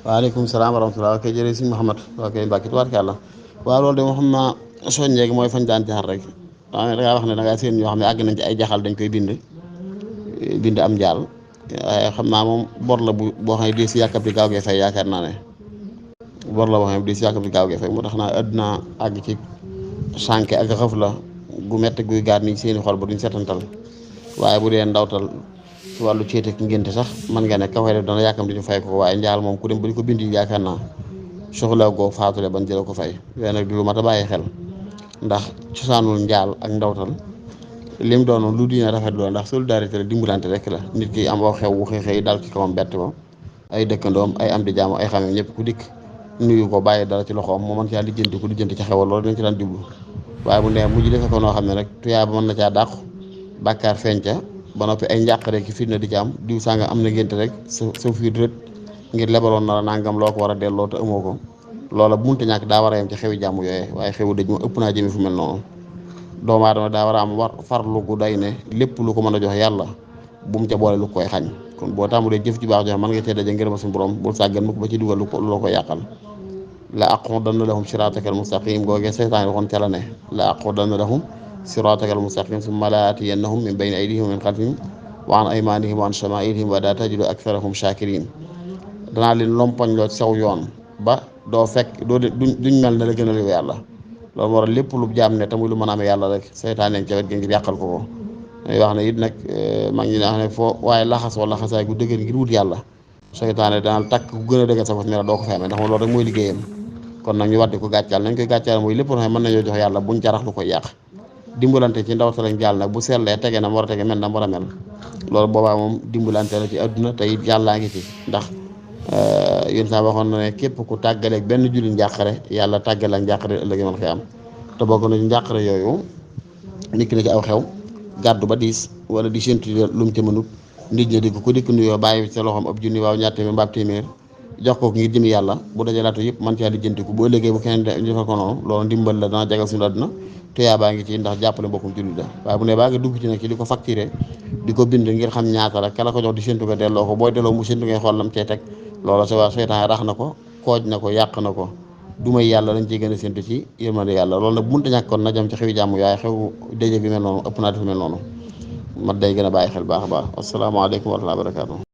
waaleykum salaam wa rahmatulah kay jërëjëf si Mouhamed waa kay Mbacke tubaarkàlla waaw loolu de moo xam naa soññee gi mooy fañ daan jaxal rek da ngaa wax ne da ngaa seen ñoo xam ne àgg nañ ci ay jaxal dañ koy bind am njaal waaye xam naa moom bor la boo xam ne di si yàkkamti gaaw gee fay yaakaar naa ne bor la boo xam ne di si yàkkamti gaaw gee fay moo tax naa àdduna àgg ci sànke ak xëf la gu metti guy gaat ni seeni xol ba duñ setantal waaye bu dee ndawtal ci wàllu céete ki ngénte sax man nga ne ka koy def dana yàkkam di ñu fay ko waaye njaal moom ku dem ba di ko bindi yaakaar naa soxla goo faatule ban jëla ko fay yooyu nag di lu mat a bàyyi xel ndax cosaanul njaal ak ndawtal lim doon lu diine rafetlu la ndax solidarité la dimbalante rek la nit ki am aw xew wu xëy dal ci kawam bett ko ay dëkkandoom ay am di jaamu ay xamee ñëpp ku dikk nuyu ko bàyyi dara ci loxoom moo mën caa lijjanti ku lijjanti ci xewal loolu dañ ci daan jublu waaye bu ndee mujj defe ko noo xam ne rek tuyaa ba mën na caa dàqu bàkkaar feeñca ba noppi ay njàqare ki fitna di ci am diw sànga am na ngénte rek sa fiir rët ngir lebaloon na la nangam loo ko war a delloo te amoo ko loola bu munta ñàkk daa war a yem ci xewi jàmm yooyee waaye xewu dëj moom ëpp naa jëme fu mel noonu doomu aadama daa war a am farlu gu day ne lépp lu ko mën a jox yàlla bu mu ca boole lu koy xañ kon boo tàmbalee jëf ju baax joxe mën nga cee daje ngërëm suñu borom bul sàggan mukk ba ci dugal lu la ko yàqal la aqudanna lahum siratakal mustaqim googee seytaan waxoon ca la ne la aqudanna lahum siratakal mustaqim summa la atiyannahum min bayni aydihim wa min xalfihim wa an aymanihim wa an shamailihim wa la tajidu aktharahum shakirin danaa leen lompoñ loo saw yoon ba doo fekk duñ mel ne la gën a liw yàlla loolu moo tax lépp lu jaam ne tamuy lu mën a amee yàlla rek seytaan leen ca wet gi ngir yàqal ko day wax ne it nag mag ñi wax ne foo waaye laxasoo laxasaay gu dëgër ngir wut yàlla seytaane dana takk ku gën a dëgër sa fas ne la doo ko fi amee ndax moom loolu rek mooy liggéeyam kon nag ñu waddi ko gàccaal nañ koy gàccaal mooy lépp loo xam ne mën nañoo jox yàlla buñ jarax lu koy yàq dimbalante ci ndaw talañ jàll nag bu seetlee tege na mu war a tege mel na mu war a mel loolu boobaa moom dimbalante la ci adduna te it yàllaa ngi ci ndax yéen saa waxoon na ne képp ku tàggaleeg benn julli njàqare yàlla tàggale ak njàqare ëllëg man koy am te bokk na ci njàqare yooyu nit ki na ci aw xew gàddu ba diis wala di séntu lu mu ca mënut nit ñi di ko dikk nuyoo bàyyi sa loxoom ab junni waaw ñaar téeméer mbaab téeméer jox ko ngir jëmi yàlla bu dajalaatu yëpp man caa lijjantiku bu ëllëgee bu keneen defal ko noonu loolu ndimbal la dana jagal suñu àdduna tuyaa baa ngi ci ndax jàppale mbokkum jullit la waaye bu ne baa nga dugg ci nag ci di ko facturé di ko bind ngir xam ñaata la kala ko jox di séntu ko delloo ko booy delloo mu séntu ngay xool lam cee teg loola sa waa seytaan rax na ko kooj na ko yàq na ko du may yàlla lañ ciy gën a séntu ci yërmande yàlla loolu nag bu mënta ñàkk kon na jëm ci xewi jàmm yaay xew déje bi mel noonu ëpp naa def mel noonu mat day gën a bàyyi xel baax a baax asalaamaaleykum wa rahmatulah wa barakaatu